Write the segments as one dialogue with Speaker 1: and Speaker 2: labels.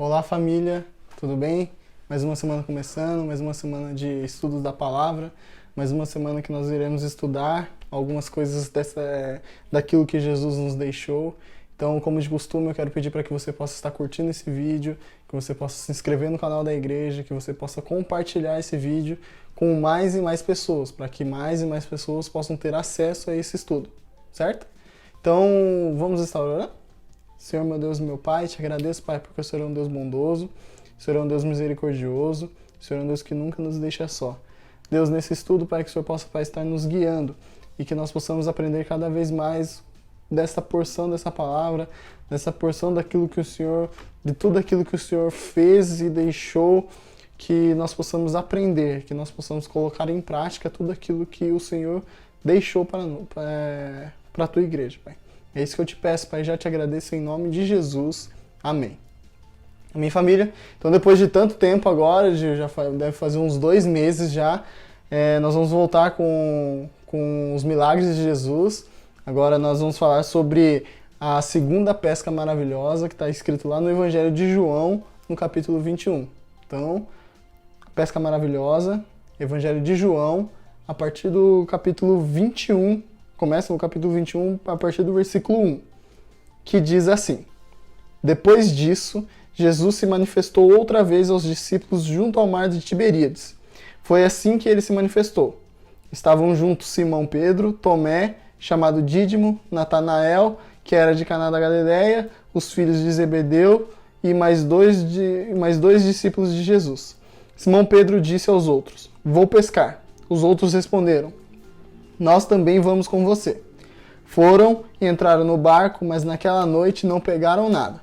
Speaker 1: Olá, família, tudo bem? Mais uma semana começando, mais uma semana de estudos da palavra, mais uma semana que nós iremos estudar algumas coisas daquilo que Jesus nos deixou. Então, como de costume, eu quero pedir para que você possa estar curtindo esse vídeo, que você possa se inscrever no canal da igreja, que você possa compartilhar esse vídeo com mais e mais pessoas, para que mais e mais pessoas possam ter acesso a esse estudo, certo? Então, vamos estar orando? Senhor, meu Deus e meu Pai, te agradeço, Pai, porque o Senhor é um Deus bondoso, o Senhor é um Deus misericordioso, o Senhor é um Deus que nunca nos deixa só. Deus, nesse estudo, Pai, que o Senhor possa, Pai, estar nos guiando e que nós possamos aprender cada vez mais dessa porção dessa palavra, dessa porção daquilo que o Senhor, de tudo aquilo que o Senhor fez e deixou, que nós possamos aprender, que nós possamos colocar em prática tudo aquilo que o Senhor deixou para a tua igreja, Pai. É isso que eu te peço, Pai, já te agradeço em nome de Jesus. Amém. Amém, família? Então, depois de tanto tempo agora, deve fazer uns 2 meses já, nós vamos voltar com os milagres de Jesus. Agora nós vamos falar sobre a segunda pesca maravilhosa, que está escrito lá no Evangelho de João, no capítulo 21. Então, pesca maravilhosa, Evangelho de João, a partir do capítulo 21, começa no capítulo 21, a partir do versículo 1, que diz assim: Depois disso, Jesus se manifestou outra vez aos discípulos junto ao mar de Tiberíades. Foi assim que ele se manifestou. Estavam juntos Simão Pedro, Tomé, chamado Dídimo, Natanael, que era de Caná da Galileia, os filhos de Zebedeu e mais dois discípulos de Jesus. Simão Pedro disse aos outros: Vou pescar. Os outros responderam: Nós também vamos com você. Foram e entraram no barco, mas naquela noite não pegaram nada.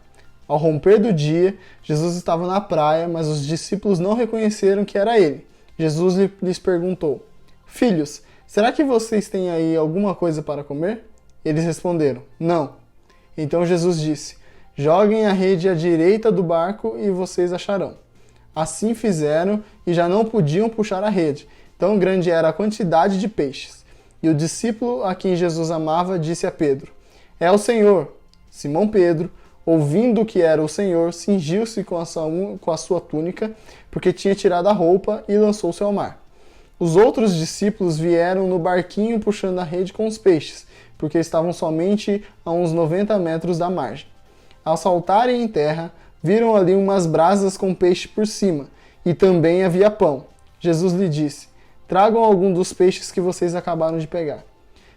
Speaker 1: Ao romper do dia, Jesus estava na praia, mas os discípulos não reconheceram que era ele. Jesus lhes perguntou: Filhos, será que vocês têm aí alguma coisa para comer? Eles responderam: Não. Então Jesus disse: Joguem a rede à direita do barco e vocês acharão. Assim fizeram e já não podiam puxar a rede. Tão grande era a quantidade de peixes. E o discípulo a quem Jesus amava disse a Pedro: É o Senhor. Simão Pedro, ouvindo que era o Senhor, cingiu-se com a sua túnica, porque tinha tirado a roupa, e lançou-se ao mar. Os outros discípulos vieram no barquinho puxando a rede com os peixes, porque estavam somente a uns 90 metros da margem. Ao saltarem em terra, viram ali umas brasas com peixe por cima, e também havia pão. Jesus lhe disse: Tragam algum dos peixes que vocês acabaram de pegar.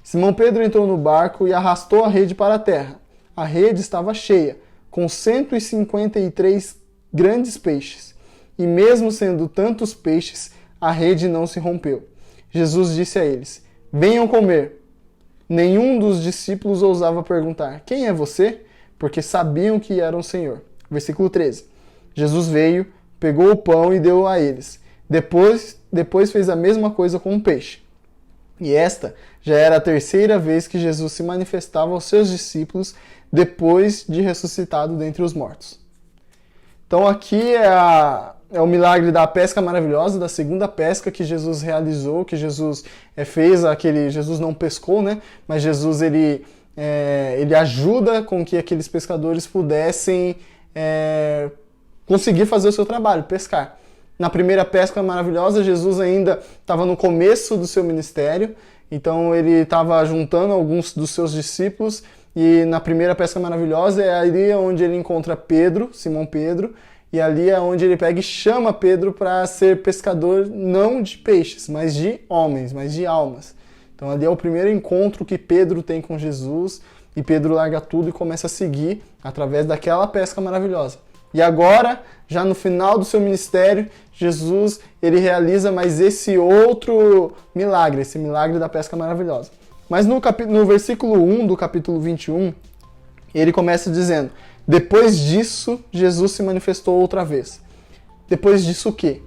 Speaker 1: Simão Pedro entrou no barco e arrastou a rede para a terra. A rede estava cheia, com 153 grandes peixes. E mesmo sendo tantos peixes, a rede não se rompeu. Jesus disse a eles: Venham comer. Nenhum dos discípulos ousava perguntar: Quem é você? Porque sabiam que era o Senhor. Versículo 13. Jesus veio, pegou o pão e deu a eles. Depois fez a mesma coisa com o peixe. E esta já era a terceira vez que Jesus se manifestava aos seus discípulos depois de ressuscitado dentre os mortos. Então aqui é o milagre da pesca maravilhosa, da segunda pesca que Jesus realizou, que Jesus fez. Jesus não pescou, né? Mas Jesus ele ajuda com que aqueles pescadores pudessem conseguir fazer o seu trabalho, pescar. Na primeira pesca maravilhosa, Jesus ainda estava no começo do seu ministério, então ele estava juntando alguns dos seus discípulos, e na primeira pesca maravilhosa é ali onde ele encontra Pedro, Simão Pedro, e ali é onde ele pega e chama Pedro para ser pescador não de peixes, mas de homens, mas de almas. Então ali é o primeiro encontro que Pedro tem com Jesus, e Pedro larga tudo e começa a seguir através daquela pesca maravilhosa. E agora, já no final do seu ministério, Jesus ele realiza mais esse outro milagre, esse milagre da pesca maravilhosa. Mas no versículo 1 do capítulo 21, ele começa dizendo: Depois disso, Jesus se manifestou outra vez. Depois disso o quê?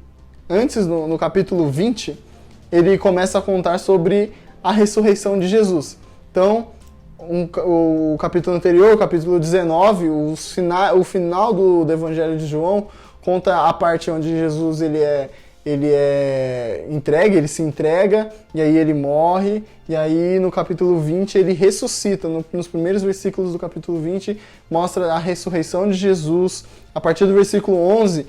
Speaker 1: Antes, no capítulo 20, ele começa a contar sobre a ressurreição de Jesus. Então, o capítulo anterior, o capítulo 19, o final do Evangelho de João, conta a parte onde Jesus ele se entrega, e aí ele morre, e aí no capítulo 20 ele ressuscita. Nos primeiros versículos do capítulo 20 mostra a ressurreição de Jesus, a partir do versículo 11,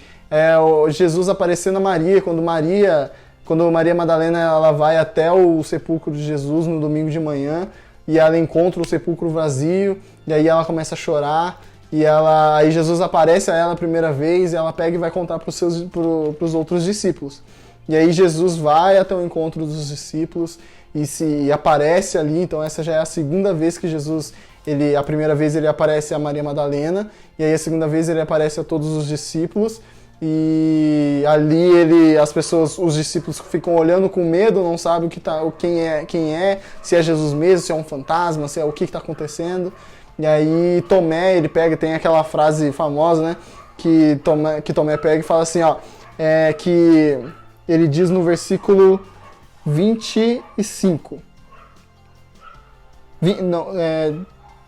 Speaker 1: Jesus aparecendo a Maria, quando Maria Madalena ela vai até o sepulcro de Jesus no domingo de manhã, e ela encontra o sepulcro vazio, e aí ela começa a chorar, aí Jesus aparece a ela a primeira vez, e ela pega e vai contar para os outros discípulos. E aí Jesus vai até o encontro dos discípulos e aparece ali, então essa já é a segunda vez que Jesus, a primeira vez ele aparece a Maria Madalena, e aí a segunda vez ele aparece a todos os discípulos, e ali os discípulos ficam olhando com medo, não sabem quem é, se é Jesus mesmo, se é um fantasma, se é o que está acontecendo. E aí Tomé, ele pega, tem aquela frase famosa, né, que Tomé pega e fala assim, que ele diz no versículo 25,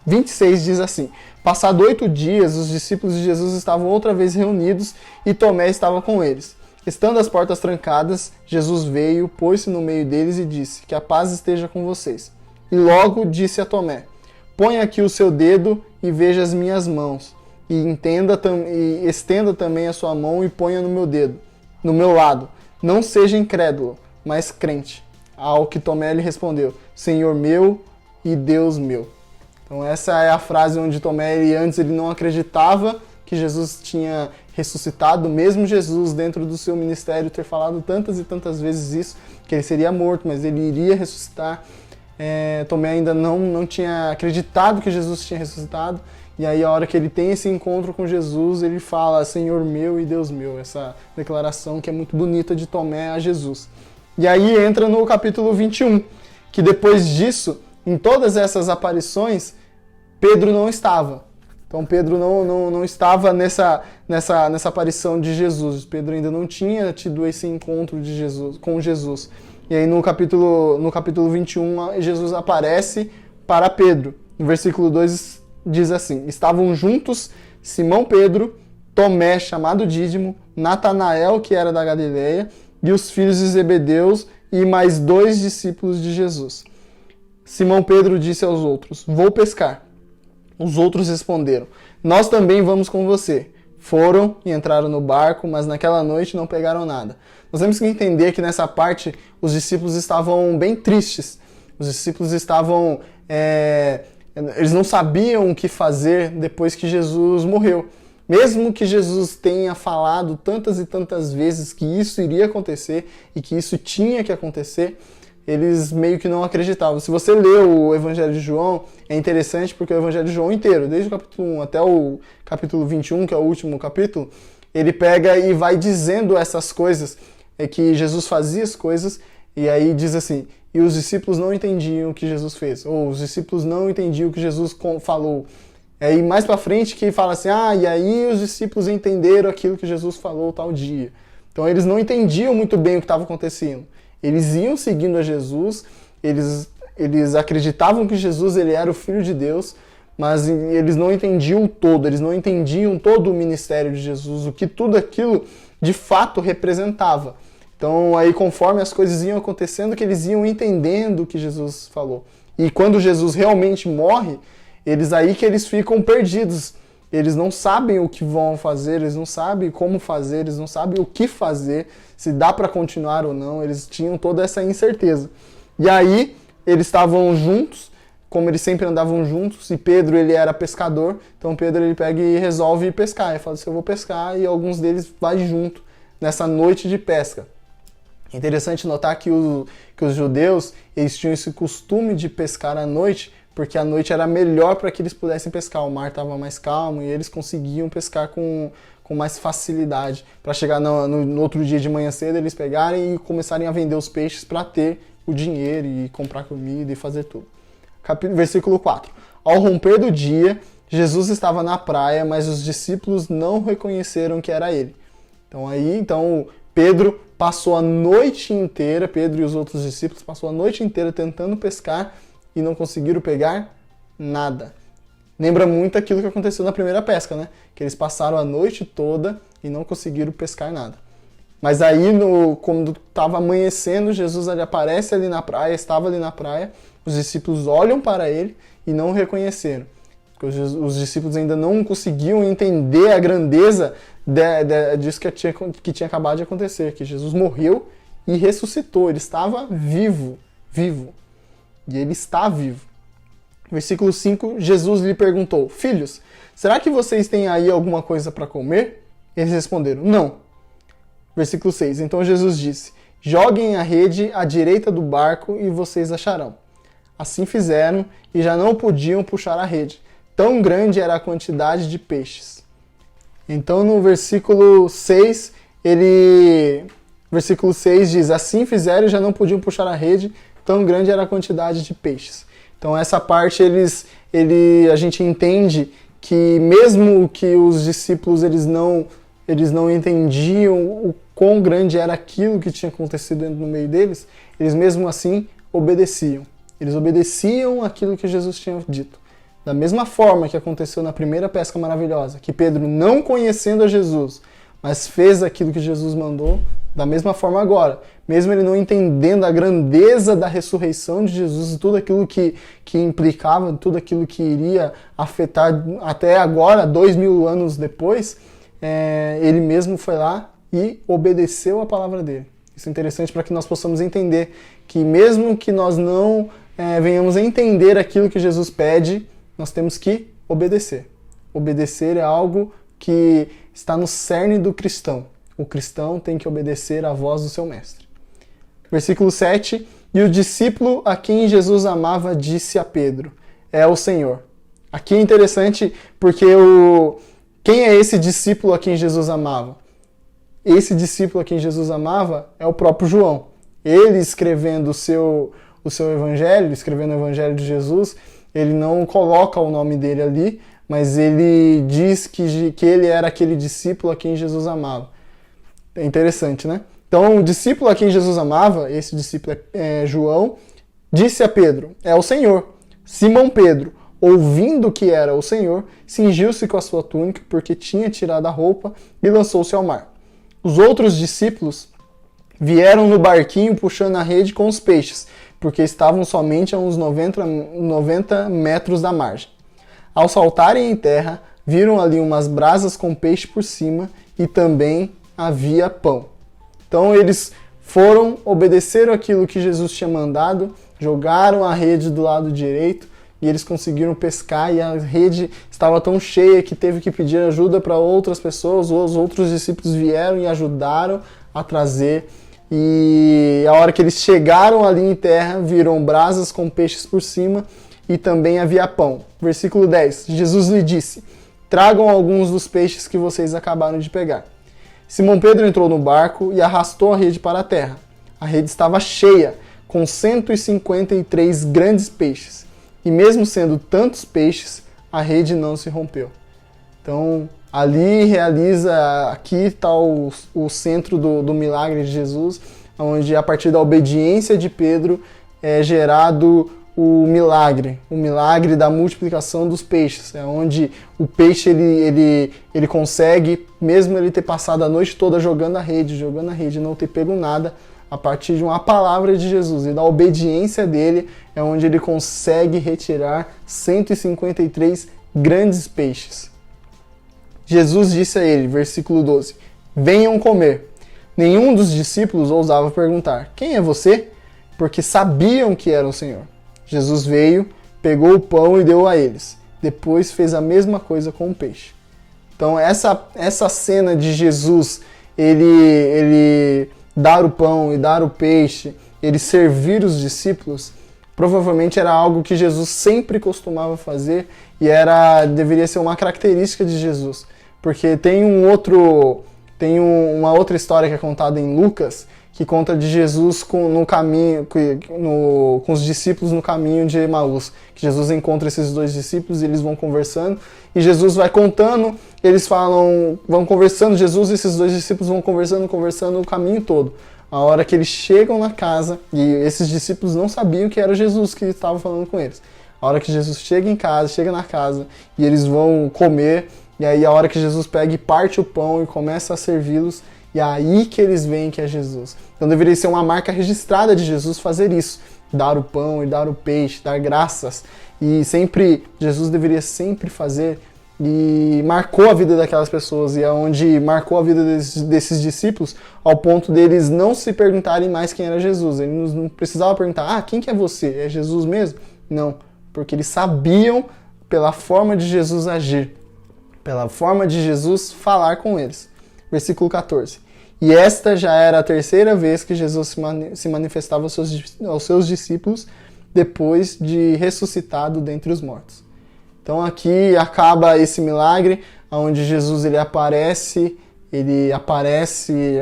Speaker 1: 26 diz assim: passado 8 dias, os discípulos de Jesus estavam outra vez reunidos e Tomé estava com eles. Estando as portas trancadas, Jesus veio, pôs-se no meio deles e disse: que a paz esteja com vocês. E logo disse a Tomé: põe aqui o seu dedo e veja as minhas mãos, e estenda também a sua mão e ponha no meu dedo, no meu lado. Não seja incrédulo, mas crente. Ao que Tomé lhe respondeu: Senhor meu e Deus meu. Então essa é a frase onde Tomé, antes ele não acreditava que Jesus tinha ressuscitado, mesmo Jesus dentro do seu ministério ter falado tantas e tantas vezes isso, que ele seria morto, mas ele iria ressuscitar. Tomé ainda não tinha acreditado que Jesus tinha ressuscitado, e aí a hora que ele tem esse encontro com Jesus, ele fala: Senhor meu e Deus meu, essa declaração que é muito bonita de Tomé a Jesus. E aí entra no capítulo 21, que depois disso, em todas essas aparições, Pedro não estava. Então Pedro não estava nessa aparição de Jesus. Pedro ainda não tinha tido esse encontro com Jesus. E aí no capítulo 21, Jesus aparece para Pedro. No versículo 2 diz assim: estavam juntos Simão Pedro, Tomé, chamado Dídimo, Natanael, que era da Galileia, e os filhos de Zebedeus, e mais 2 discípulos de Jesus. Simão Pedro disse aos outros: vou pescar. Os outros responderam: nós também vamos com você. Foram e entraram no barco, mas naquela noite não pegaram nada. Nós temos que entender que nessa parte os discípulos estavam bem tristes. Os discípulos estavam... eles não sabiam o que fazer depois que Jesus morreu. Mesmo que Jesus tenha falado tantas e tantas vezes que isso iria acontecer e que isso tinha que acontecer, eles meio que não acreditavam. Se você lê o Evangelho de João, é interessante porque o Evangelho de João inteiro, desde o capítulo 1 até o capítulo 21, que é o último capítulo, ele pega e vai dizendo essas coisas, que Jesus fazia as coisas, e aí diz assim: e os discípulos não entendiam o que Jesus fez, ou os discípulos não entendiam o que Jesus falou. Aí mais pra frente que fala assim: e aí os discípulos entenderam aquilo que Jesus falou tal dia. Então eles não entendiam muito bem o que estava acontecendo. Eles iam seguindo a Jesus, eles acreditavam que Jesus ele era o Filho de Deus, mas eles não entendiam o todo, eles não entendiam todo o ministério de Jesus, o que tudo aquilo de fato representava. Então aí conforme as coisas iam acontecendo, que eles iam entendendo o que Jesus falou. E quando Jesus realmente morre, eles ficam perdidos. Eles não sabem o que vão fazer, eles não sabem como fazer, eles não sabem o que fazer, se dá para continuar ou não, eles tinham toda essa incerteza. E aí, eles estavam juntos, como eles sempre andavam juntos, e Pedro, ele era pescador, então Pedro, ele pega e resolve pescar, ele fala assim: eu vou pescar, e alguns deles vai junto nessa noite de pesca. É interessante notar que os judeus, eles tinham esse costume de pescar à noite, porque a noite era melhor para que eles pudessem pescar. O mar estava mais calmo e eles conseguiam pescar com mais facilidade. Para chegar no outro dia de manhã cedo, eles pegarem e começarem a vender os peixes para ter o dinheiro e comprar comida e fazer tudo. Versículo 4. Ao romper do dia, Jesus estava na praia, mas os discípulos não reconheceram que era ele. Então Pedro passou a noite inteira, Pedro e os outros discípulos passou a noite inteira tentando pescar e não conseguiram pegar nada. Lembra muito aquilo que aconteceu na primeira pesca, né? Que eles passaram a noite toda e não conseguiram pescar nada. Mas aí, quando estava amanhecendo, Jesus aparece ali na praia, estava ali na praia, os discípulos olham para ele e não o reconheceram. porque os discípulos ainda não conseguiam entender a grandeza disso que tinha acabado de acontecer, que Jesus morreu e ressuscitou, ele estava vivo. E ele está vivo. Versículo 5, Jesus lhe perguntou: Filhos, será que vocês têm aí alguma coisa para comer? Eles responderam: Não. Versículo 6, então Jesus disse: Joguem a rede à direita do barco e vocês acharão. Assim fizeram e já não podiam puxar a rede. Tão grande era a quantidade de peixes. Então no versículo 6, versículo 6 diz: Assim fizeram e já não podiam puxar a rede, tão grande era a quantidade de peixes. Então essa parte a gente entende que mesmo que os discípulos eles não entendiam o quão grande era aquilo que tinha acontecido no meio deles, eles mesmo assim obedeciam. Eles obedeciam aquilo que Jesus tinha dito. Da mesma forma que aconteceu na primeira pesca maravilhosa, que Pedro, não conhecendo a Jesus, mas fez aquilo que Jesus mandou, da mesma forma agora, mesmo ele não entendendo a grandeza da ressurreição de Jesus e tudo aquilo que implicava, tudo aquilo que iria afetar até agora, 2000 anos depois, ele mesmo foi lá e obedeceu a palavra dele. Isso é interessante para que nós possamos entender que mesmo que nós não venhamos a entender aquilo que Jesus pede, nós temos que obedecer. Obedecer é algo que está no cerne do cristão. O cristão tem que obedecer à voz do seu mestre. Versículo 7, e o discípulo a quem Jesus amava disse a Pedro: É o Senhor. Aqui é interessante porque quem é esse discípulo a quem Jesus amava? Esse discípulo a quem Jesus amava é o próprio João. Ele escrevendo o seu evangelho, escrevendo o evangelho de Jesus, ele não coloca o nome dele ali, mas ele diz que ele era aquele discípulo a quem Jesus amava. É interessante, né? Então, o discípulo a quem Jesus amava, esse discípulo é João, disse a Pedro: É o Senhor. Simão Pedro, ouvindo que era o Senhor, cingiu-se com a sua túnica, porque tinha tirado a roupa, e lançou-se ao mar. Os outros discípulos vieram no barquinho puxando a rede com os peixes, porque estavam somente a uns 90 metros da margem. Ao saltarem em terra, viram ali umas brasas com peixe por cima e também havia pão. Então eles obedeceram aquilo que Jesus tinha mandado, jogaram a rede do lado direito e eles conseguiram pescar, e a rede estava tão cheia que teve que pedir ajuda para outras pessoas. Os outros discípulos vieram e ajudaram a trazer, e a hora que eles chegaram ali em terra, viram brasas com peixes por cima e também havia pão. Versículo 10, Jesus lhe disse: Tragam alguns dos peixes que vocês acabaram de pegar. Simão Pedro entrou no barco e arrastou a rede para a terra. A rede estava cheia, com 153 grandes peixes. E mesmo sendo tantos peixes, a rede não se rompeu. Então, aqui está o centro do milagre de Jesus, onde a partir da obediência de Pedro é gerado o milagre da multiplicação dos peixes. É onde o peixe ele consegue, mesmo ele ter passado a noite toda jogando a rede, não ter pego nada, a partir de uma palavra de Jesus e da obediência dele, é onde ele consegue retirar 153 grandes peixes. Jesus disse a ele, versículo 12, venham comer. Nenhum dos discípulos ousava perguntar, quem é você? Porque sabiam que era o Senhor. Jesus veio, pegou o pão e deu a eles. Depois fez a mesma coisa com o peixe. Então essa cena de Jesus, ele dar o pão e dar o peixe, ele servir os discípulos, provavelmente era algo que Jesus sempre costumava fazer e deveria ser uma característica de Jesus. Porque tem uma outra história que é contada em Lucas, que conta de Jesus com os discípulos no caminho de Emaús. Que Jesus encontra esses dois discípulos e eles vão conversando. E Jesus vai contando, vão conversando, Jesus e esses dois discípulos vão conversando o caminho todo. A hora que eles chegam na casa, e esses discípulos não sabiam que era Jesus que estava falando com eles. A hora que Jesus chega na casa, e eles vão comer, e aí a hora que Jesus pega e parte o pão e começa a servi-los, e é aí que eles veem que é Jesus. Então deveria ser uma marca registrada de Jesus fazer isso. Dar o pão e dar o peixe, dar graças. e Jesus deveria sempre fazer, e marcou a vida daquelas pessoas, e aonde marcou a vida desses discípulos, ao ponto deles não se perguntarem mais quem era Jesus. Eles não precisavam perguntar, quem que é você? É Jesus mesmo? Não, porque eles sabiam pela forma de Jesus agir, pela forma de Jesus falar com eles. Versículo 14. E esta já era a terceira vez que Jesus se manifestava aos seus discípulos depois de ressuscitado dentre os mortos. Então aqui acaba esse milagre, onde Jesus ele aparece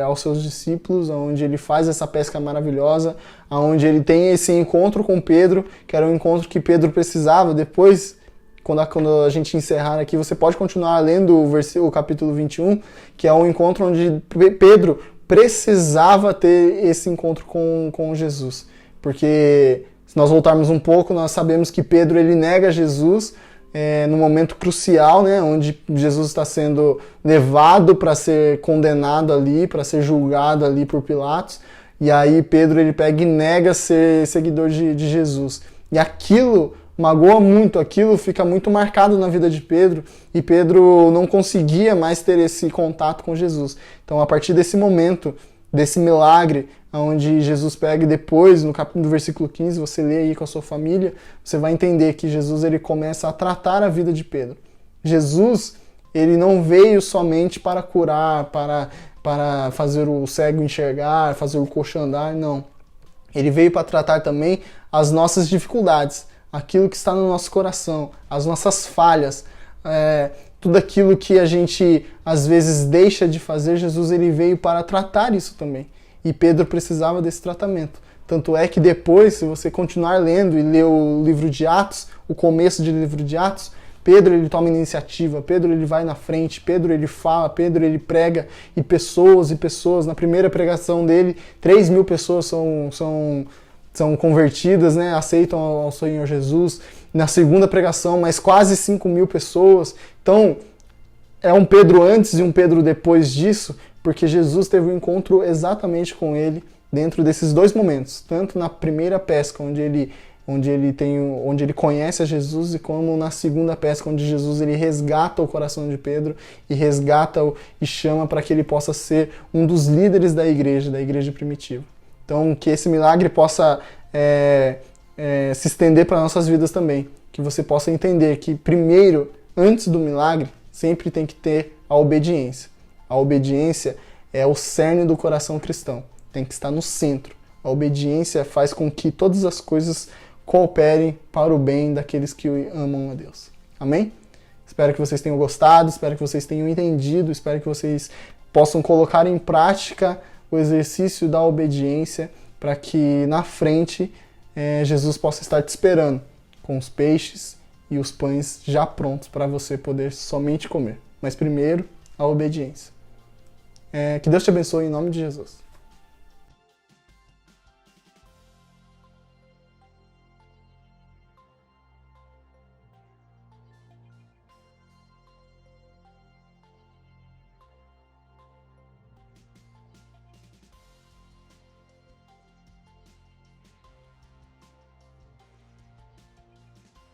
Speaker 1: aos seus discípulos, onde ele faz essa pesca maravilhosa, onde ele tem esse encontro com Pedro, que era um encontro que Pedro precisava. Depois, quando a gente encerrar aqui, você pode continuar lendo o capítulo 21, que é um encontro onde Pedro precisava ter esse encontro com Jesus. Porque, se nós voltarmos um pouco, nós sabemos que Pedro ele nega Jesus no momento crucial, né, onde Jesus está sendo levado para ser condenado ali, para ser julgado ali por Pilatos. E aí Pedro ele pega e nega ser seguidor de Jesus. E aquilo magoa muito, aquilo fica muito marcado na vida de Pedro, e Pedro não conseguia mais ter esse contato com Jesus. Então, a partir desse momento, desse milagre, onde Jesus pega e depois, no versículo 15, você lê aí com a sua família, você vai entender que Jesus ele começa a tratar a vida de Pedro. Jesus, ele não veio somente para curar, para fazer o cego enxergar, fazer o coxo andar, não. Ele veio para tratar também as nossas dificuldades, aquilo que está no nosso coração, as nossas falhas, tudo aquilo que a gente às vezes deixa de fazer. Jesus ele veio para tratar isso também. E Pedro precisava desse tratamento. Tanto é que depois, se você continuar lendo e ler o livro de Atos, o começo do livro de Atos, Pedro ele toma iniciativa, Pedro ele vai na frente, Pedro ele fala, Pedro ele prega, e pessoas, na primeira pregação dele, 3.000 pessoas são convertidas, né, aceitam ao Senhor Jesus. Na segunda pregação, mais quase 5.000 pessoas. Então, é um Pedro antes e um Pedro depois disso, porque Jesus teve um encontro exatamente com ele dentro desses dois momentos, tanto na primeira pesca, onde ele conhece a Jesus, e como na segunda pesca, onde Jesus ele resgata o coração de Pedro e e chama para que ele possa ser um dos líderes da igreja primitiva. Então, que esse milagre possa se estender para nossas vidas também. Que você possa entender que, primeiro, antes do milagre, sempre tem que ter a obediência. A obediência é o cerne do coração cristão. Tem que estar no centro. A obediência faz com que todas as coisas cooperem para o bem daqueles que amam a Deus. Amém? Espero que vocês tenham gostado, espero que vocês tenham entendido, espero que vocês possam colocar em prática o exercício da obediência, para que na frente Jesus possa estar te esperando com os peixes e os pães já prontos para você poder somente comer. Mas primeiro, a obediência. Que Deus te abençoe em nome de Jesus.